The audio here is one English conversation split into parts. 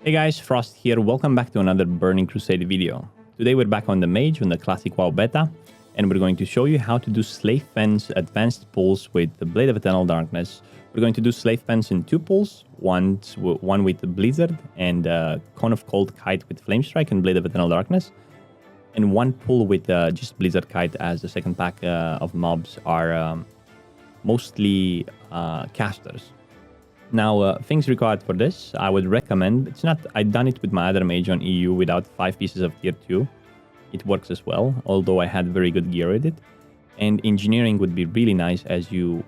Hey guys, Frost here. Welcome back to another Burning Crusade video. Today we're back on the Mage on the classic WoW beta, and we're going to show you how to do Slave Fence advanced pulls with the Blade of Eternal Darkness. We're going to do Slave Fence in two pulls, one with the Blizzard and Cone of Cold Kite with Flame Strike and Blade of Eternal Darkness, and one pull with just Blizzard Kite, as the second pack of mobs are mostly casters. Now, things required for this, I would recommend, I've done it with my other mage on EU without 5 pieces of tier 2. It works as well, although I had very good gear with it. And engineering would be really nice as you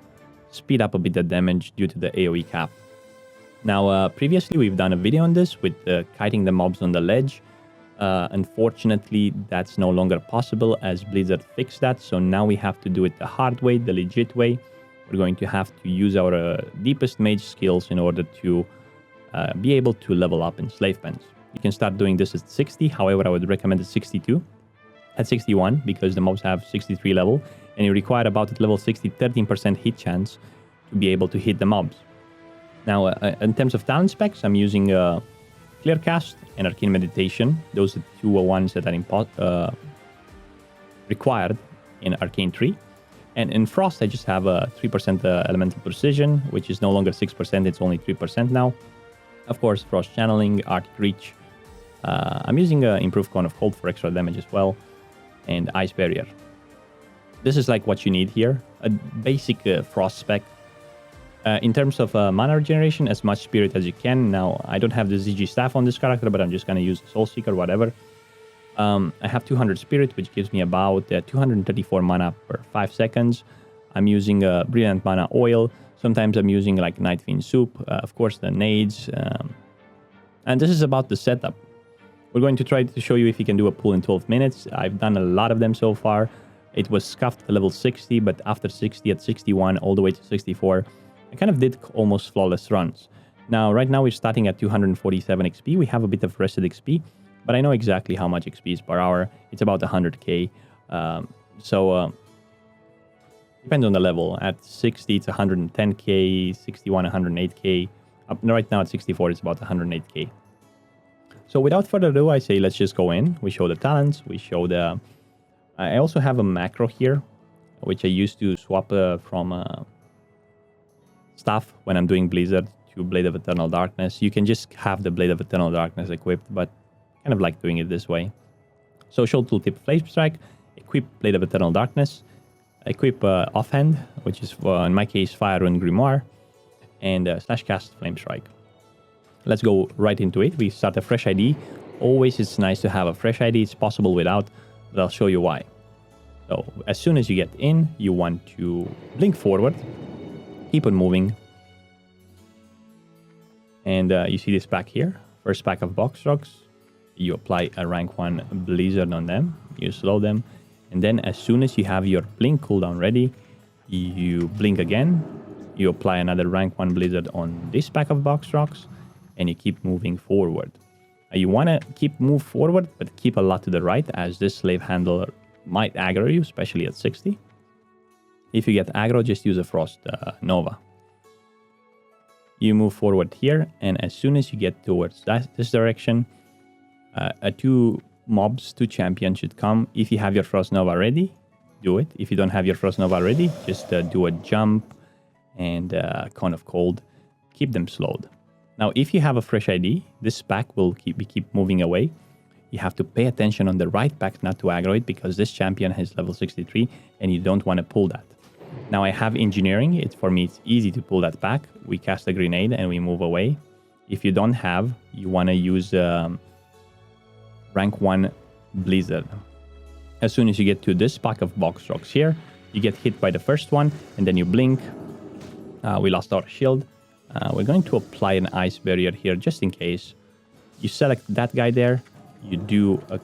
speed up a bit the damage due to the AoE cap. Now, previously we've done a video on this with kiting the mobs on the ledge. Unfortunately, that's no longer possible as Blizzard fixed that, so now we have to do it the hard way, the legit way. We're going to have to use our deepest mage skills in order to be able to level up in Slave Fence. You can start doing this at 60, however I would recommend at 62. At 61, because the mobs have 63 level, and you require about at level 60 13% hit chance to be able to hit the mobs. Now, in terms of talent specs, I'm using Clear Cast and Arcane Meditation. Those are the two ones that are required in Arcane 3. And in Frost, I just have a 3% Elemental Precision, which is no longer 6%, it's only 3% now. Of course, Frost Channeling, Arctic Reach. I'm using Improved Cone of Cold for extra damage as well, and Ice Barrier. This is like what you need here, a basic Frost spec. In terms of mana regeneration, as much Spirit as you can. Now, I don't have the ZG Staff on this character, but I'm just going to use Soul Seeker, whatever. I have 200 Spirit, which gives me about 234 mana per 5 seconds. I'm using Brilliant Mana Oil. Sometimes I'm using like Night Fiend Soup, of course the nades. And this is about the setup. We're going to try to show you if you can do a pull in 12 minutes. I've done a lot of them so far. It was scuffed at level 60, but after 60, at 61, all the way to 64, I kind of did almost flawless runs. Now, right now we're starting at 247 XP. We have a bit of rested XP. But I know exactly how much XP is per hour. It's about 100k. Depends on the level. At 60, it's 110k. 61, 108k. Right now at 64, it's about 108k. So without further ado, I say let's just go in. We show the talents. We show the... I also have a macro here, which I used to swap from stuff when I'm doing Blizzard to Blade of Eternal Darkness. You can just have the Blade of Eternal Darkness equipped, but kind of like doing it this way. Social Tooltip Flame Strike, equip Blade of Eternal Darkness, equip Offhand, which is in my case Fire Rune Grimoire, and slash cast Flame Strike. Let's go right into it. We start a fresh ID. Always it's nice to have a fresh ID. It's possible without, but I'll show you why. So as soon as you get in, you want to blink forward, keep on moving, and you see this pack here, first pack of box rocks. You apply a rank 1 Blizzard on them, you slow them, and then as soon as you have your blink cooldown ready, you blink again, you apply another rank 1 Blizzard on this pack of box rocks, and you keep moving forward. You want to move forward, but keep a lot to the right, as this slave handler might aggro you, especially at 60. If you get aggro, just use a Frost Nova. You move forward here, and as soon as you get towards this direction, 2 mobs, 2 champions should come. If you have your Frost Nova ready, do it. If you don't have your Frost Nova ready, just do a jump and Cone of Cold. Keep them slowed. Now, if you have a fresh ID, this pack will keep moving away. You have to pay attention on the right pack not to aggro it, because this champion has level 63 and you don't want to pull that. Now, I have engineering. For me, it's easy to pull that pack. We cast a grenade and we move away. If you don't have, you want to use... rank 1 Blizzard. As soon as you get to this pack of box rocks here, you get hit by the first one, and then you blink. We lost our shield. We're going to apply an ice barrier here just in case. You select that guy there, you do a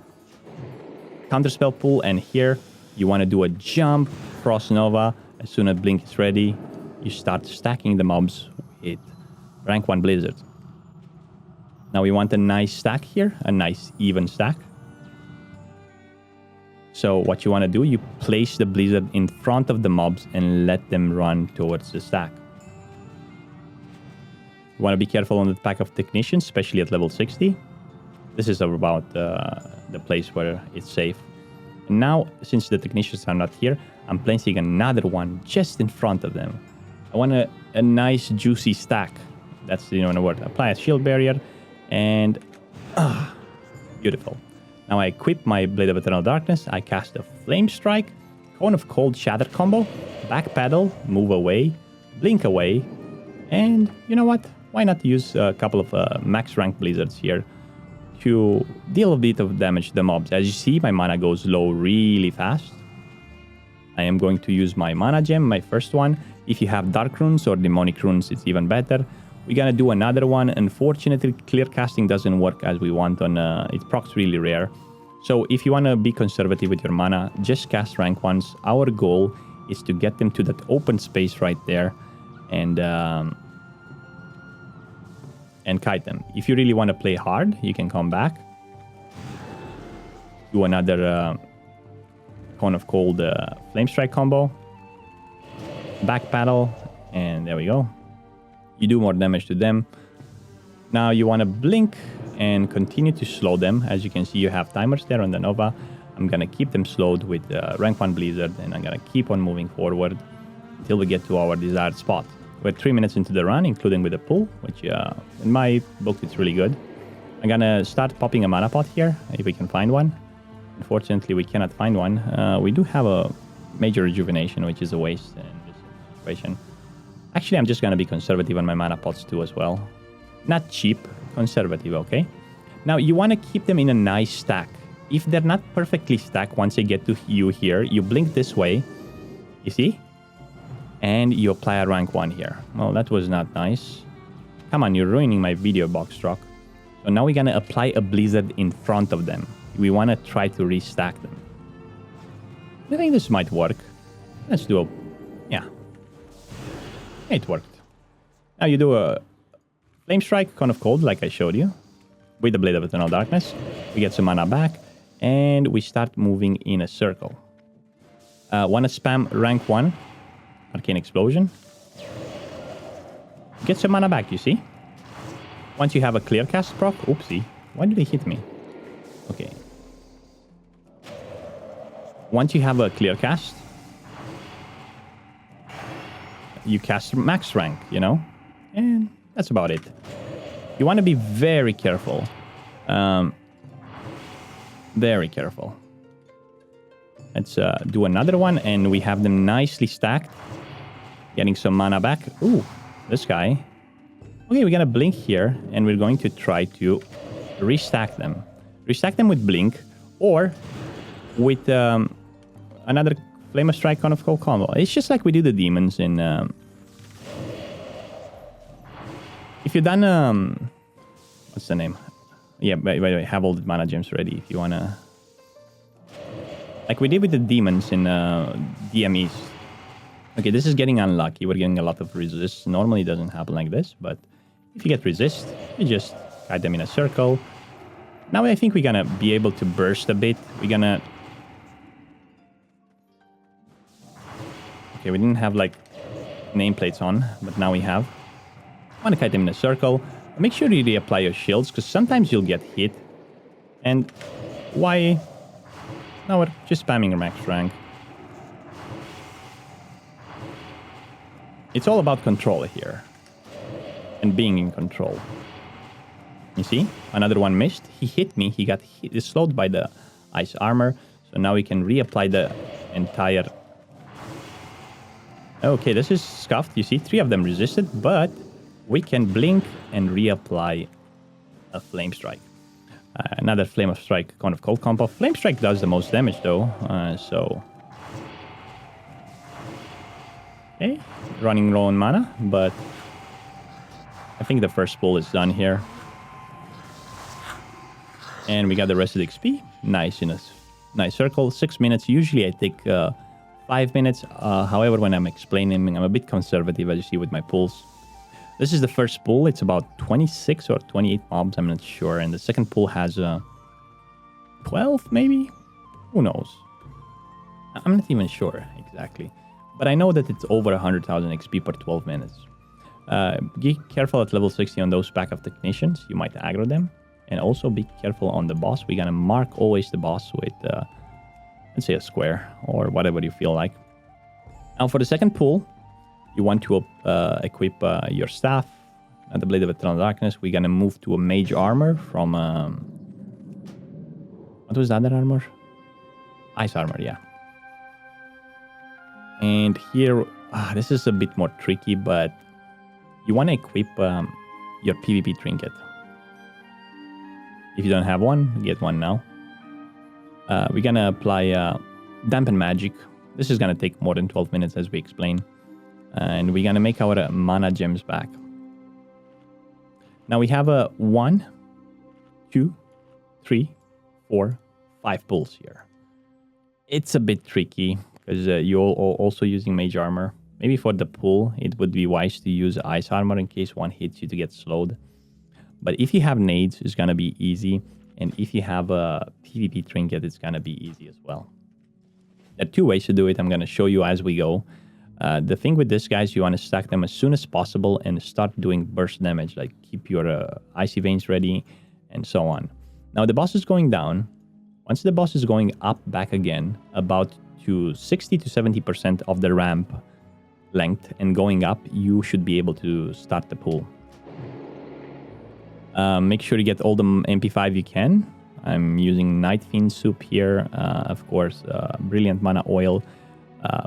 counterspell pull, and here you want to do a jump, Frost Nova. As soon as blink is ready, you start stacking the mobs with rank 1 Blizzard. Now we want a nice stack here, a nice even stack. So what you want to do, you place the Blizzard in front of the mobs and let them run towards the stack. You want to be careful on the pack of technicians, especially at level 60. This is about the place where it's safe. And now, since the technicians are not here, I'm placing another one just in front of them. I want a nice juicy stack. That's the word. Apply a shield barrier, and beautiful. Now I equip my Blade of Eternal Darkness. I cast a Flame Strike, Cone of Cold Shatter combo, backpedal, move away, blink away, and you know what? Why not use a couple of max rank blizzards here to deal a bit of damage to the mobs. As you see, my mana goes low really fast. I am going to use my mana gem, my first one. If you have dark runes or demonic runes, it's even better. We're gonna do another one. Unfortunately, clear casting doesn't work as we want on it procs really rare. So if you want to be conservative with your mana, just cast rank ones. Our goal is to get them to that open space right there and kite them. If you really want to play hard, you can come back, do another Cone of Cold Flame Strike combo, back paddle, and there we go. You do more damage to them. Now you want to blink and continue to slow them. As you can see, you have timers there on the Nova. I'm going to keep them slowed with rank 1 Blizzard, and I'm going to keep on moving forward until we get to our desired spot. We're 3 minutes into the run, including with the pull, which in my book, it's really good. I'm going to start popping a mana pot here, if we can find one. Unfortunately, we cannot find one. We do have a major rejuvenation, which is a waste in this situation. Actually, I'm just going to be conservative on my mana pots too as well. Not cheap, conservative, okay? Now, you want to keep them in a nice stack. If they're not perfectly stacked, once they get to you here, you blink this way, you see? And you apply a rank 1 here. Well, that was not nice. Come on, you're ruining my video box truck. So now we're going to apply a blizzard in front of them. We want to try to restack them. I think this might work. Let's do a... yeah. It worked. Now you do a Flame Strike, Cone of Cold, like I showed you, with the Blade of Eternal Darkness. We get some mana back, and we start moving in a circle. Want to spam rank 1, Arcane Explosion. Get some mana back, you see? Once you have a clear cast proc, oopsie, why did he hit me? Okay. Once you have a clear cast, you cast max rank, you know? And that's about it. You want to be very careful. Very careful. Let's do another one, and we have them nicely stacked. Getting some mana back. Ooh, this guy. Okay, we're going to blink here, and we're going to try to restack them. Restack them with blink, or with another Flame of Strike Cone of Cold combo. It's just like we do the demons in... if you've done... what's the name? Yeah, by the way, have all the mana gems ready if you want to... like we did with the demons in DMEs. Okay, this is getting unlucky. We're getting a lot of resist. Normally it doesn't happen like this, but if you get resist, you just guide them in a circle. Now I think we're going to be able to burst a bit. We're going to... okay, we didn't have like nameplates on, but now we have. I want to kite them in a circle. Make sure you reapply your shields, because sometimes you'll get hit. And why... now we're just spamming max rank. It's all about control here. And being in control. You see? Another one missed. He hit me. He got hit, slowed by the ice armor. So now we can reapply the entire... okay, this is scuffed. You see, 3 of them resisted, but we can blink and reapply a Flame Strike. Another Flame of Strike, Cone of Cold combo. Flame Strike does the most damage though, so... okay, running low on mana, but I think the first pull is done here. And we got the rest of the XP. Nice, in a nice circle. 6 minutes. Usually I take 5 minutes. However, when I'm explaining, I'm a bit conservative, as you see with my pulls. This is the first pull. It's about 26 or 28 mobs, I'm not sure. And the second pull has 12, maybe? Who knows? I'm not even sure exactly. But I know that it's over 100,000 XP per 12 minutes. Be careful at level 60 on those pack of technicians. You might aggro them. And also be careful on the boss. We're going to mark always the boss with, let's say, a square or whatever you feel like. Now for the second pull, you want to equip your staff and the Blade of Eternal Darkness. We're going to move to a Mage armor from... what was the other armor? Ice armor, yeah. And here, this is a bit more tricky, but you want to equip your PvP trinket. If you don't have one, get one now. We're going to apply Dampen Magic. This is going to take more than 12 minutes as we explain. And we're going to make our mana gems back. Now we have 1, 2, 3, 4, 5 pulls here. It's a bit tricky because you're also using Mage armor. Maybe for the pull, it would be wise to use Ice armor in case one hits you to get slowed. But if you have nades, it's going to be easy. And if you have a PvP trinket, it's going to be easy as well. There are 2 ways to do it. I'm going to show you as we go. The thing with this, guys, you want to stack them as soon as possible and start doing burst damage. Like keep your Icy Veins ready and so on. Now the boss is going down. Once the boss is going up back again, about to 60 to 70% of the ramp length and going up, you should be able to start the pull. Make sure you get all the MP5 you can. I'm using Night Fiend Soup here, of course, Brilliant Mana Oil,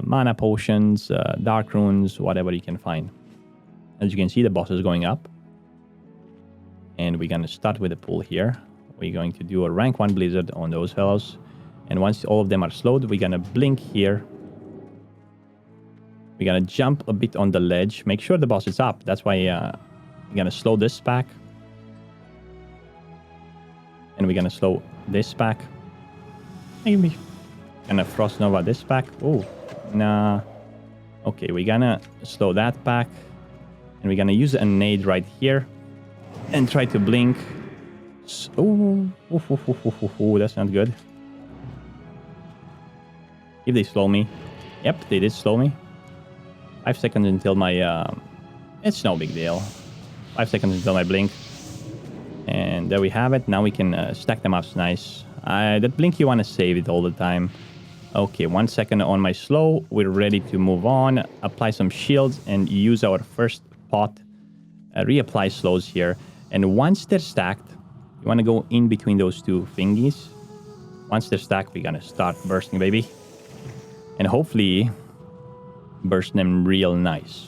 Mana Potions, Dark Runes, whatever you can find. As you can see, the boss is going up. And we're going to start with a pull here. We're going to do a rank 1 Blizzard on those fellows. And once all of them are slowed, we're going to blink here. We're going to jump a bit on the ledge. Make sure the boss is up. That's why we're going to slow this back. And we're going to slow this back. Maybe going to Frost Nova this back. Oh, nah. Okay, we're going to slow that back. And we're going to use a nade right here. And try to blink. Oh, that's not good. If they slow me. Yep, they did slow me. 5 seconds until my... it's no big deal. 5 seconds until my blink. And there we have it. Now we can stack them up nice. That blink, you want to save it all the time. Okay, 1 second on my slow. We're ready to move on. Apply some shields and use our first pot. Reapply slows here. And once they're stacked, you want to go in between those 2 thingies. Once they're stacked, we're going to start bursting, baby. And hopefully burst them real nice.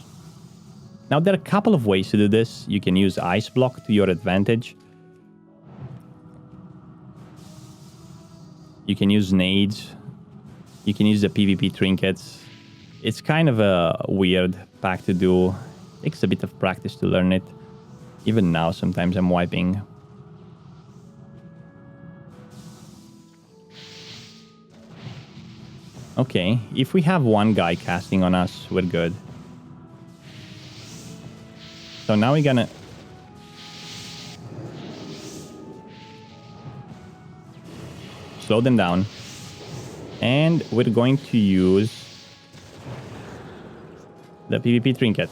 Now, there are a couple of ways to do this. You can use Ice Block to your advantage. You can use nades. You can use the PvP trinkets. It's kind of a weird pack to do. It takes a bit of practice to learn it. Even now, sometimes I'm wiping. Okay, if we have one guy casting on us, we're good. So now we're gonna... slow them down. And we're going to use the PvP trinket.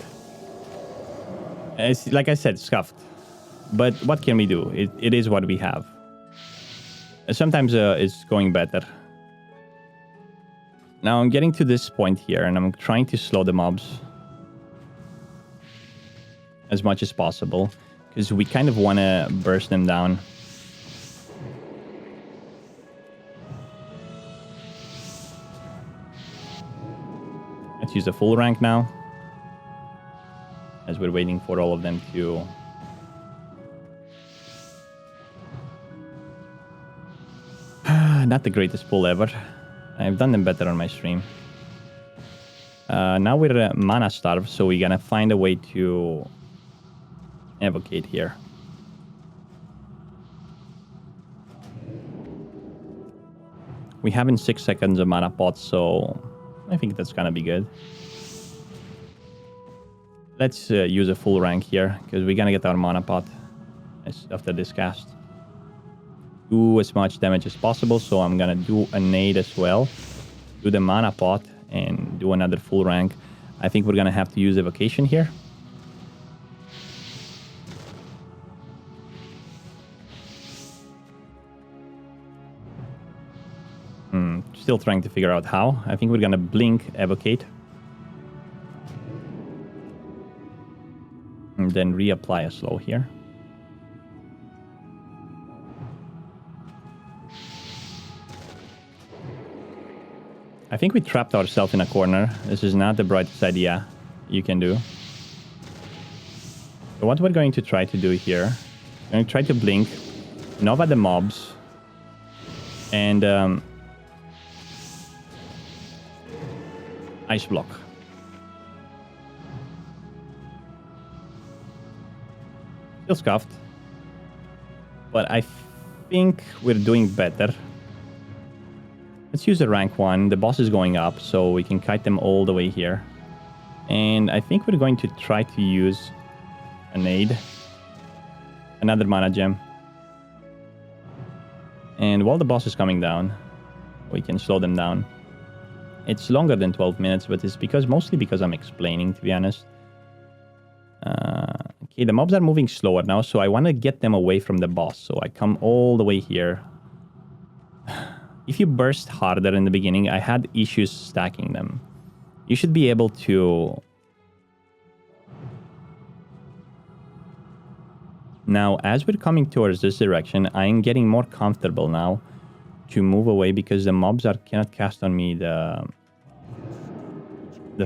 It's, like I said, scuffed. But what can we do? It is what we have. Sometimes it's going better. Now I'm getting to this point here, and I'm trying to slow the mobs as much as possible, because we kind of want to burst them down. Let's use the full rank now, as we're waiting for all of them to... Not the greatest pull ever. I've done them better on my stream. Now we're mana starved, so we're gonna find a way to evocate here. We have in 6 seconds a mana pot, so I think that's gonna be good. Let's use a full rank here, because we're gonna get our mana pot after this cast. Do as much damage as possible, so I'm gonna do a nade as well. Do the mana pot and do another full rank. I think we're gonna have to use evocation here. Still trying to figure out how. I think we're gonna blink, evocate. And then reapply a slow here. I think we trapped ourselves in a corner. This is not the brightest idea you can do. So what we're going to try to do here, we're going to try to blink, Nova the mobs, and ice block. Still scuffed, but I think we're doing better. Let's use a rank 1. The boss is going up, so we can kite them all the way here. And I think we're going to try to use a nade. Another mana gem. And while the boss is coming down, we can slow them down. It's longer than 12 minutes, but it's mostly because I'm explaining, to be honest. Okay, the mobs are moving slower now, so I want to get them away from the boss. So I come all the way here. If you burst harder in the beginning, I had issues stacking them. You should be able to... Now, as we're coming towards this direction, I'm getting more comfortable now to move away because the mobs cannot cast on me the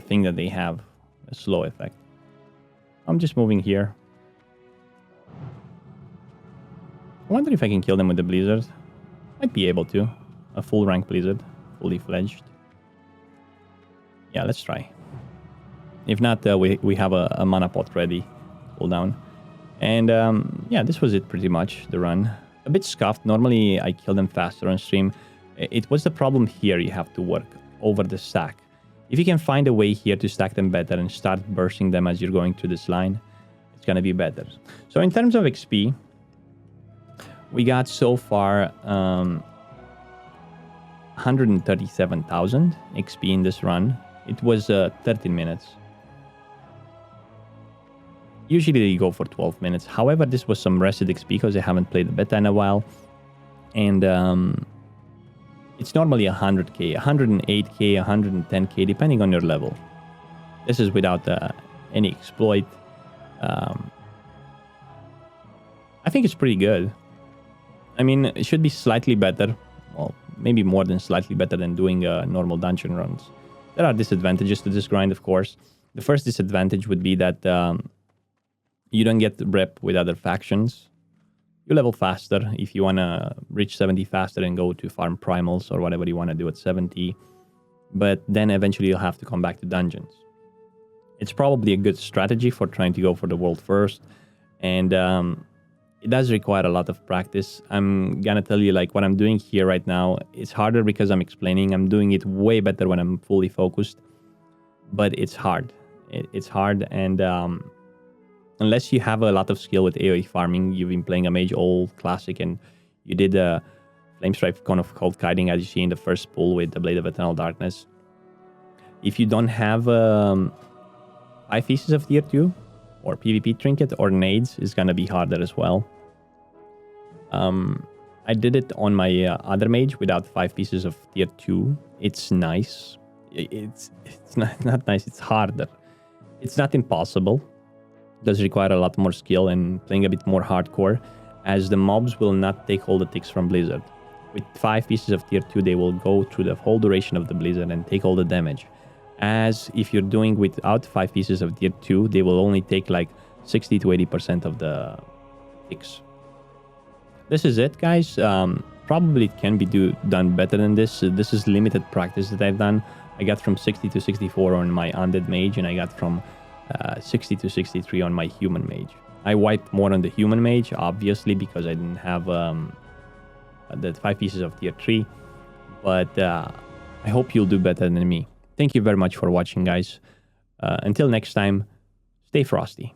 thing that they have, a slow effect. I'm just moving here. I wonder if I can kill them with the blizzard. Might be able to. A full rank blizzard, fully fledged. Yeah, let's try. If not, we have a mana pot ready, pull down. And yeah, this was it pretty much, the run. A bit scuffed. Normally I kill them faster on stream. It was the problem here. You have to work over the stack. If you can find a way here to stack them better and start bursting them as you're going through this line, it's gonna be better. So in terms of XP, we got so far 137,000 XP in this run. It was 13 minutes. Usually they go for 12 minutes. However, this was some rested XP because I haven't played the beta in a while. And it's normally 100k, 108k, 110k, depending on your level. This is without any exploit. I think it's pretty good. I mean, it should be slightly better. Well, maybe more than slightly better than doing normal dungeon runs. There are disadvantages to this grind, of course. The first disadvantage would be that you don't get rep with other factions. You level faster if you want to reach 70 faster and go to farm primals or whatever you want to do at 70. But then eventually you'll have to come back to dungeons. It's probably a good strategy for trying to go for the world first. And it does require a lot of practice. I'm gonna tell you, like, what I'm doing here right now, it's harder because I'm explaining. I'm doing it way better when I'm fully focused. But it's hard. It's hard, and unless you have a lot of skill with AoE farming, you've been playing a Mage old classic, and you did a Flamestripe kind of cold kiting, as you see in the first pull with the Blade of Eternal Darkness. If you don't have 5 pieces of tier 2, or PvP trinket, or nades, is gonna be harder as well. I did it on my other mage without 5 pieces of tier 2. It's nice. It's not nice, it's harder. It's not impossible. It does require a lot more skill and playing a bit more hardcore, as the mobs will not take all the ticks from Blizzard. With 5 pieces of tier 2, they will go through the whole duration of the Blizzard and take all the damage. As if you're doing without 5 pieces of tier 2, they will only take like 60 to 80% of the ticks. This is it, guys. Probably it can be done better than this. This is limited practice that I've done. I got from 60 to 64 on my undead mage, and I got from 60 to 63 on my human mage. I wiped more on the human mage, obviously, because I didn't have the 5 pieces of tier 3. But I hope you'll do better than me. Thank you very much for watching, guys. Until next time, stay frosty.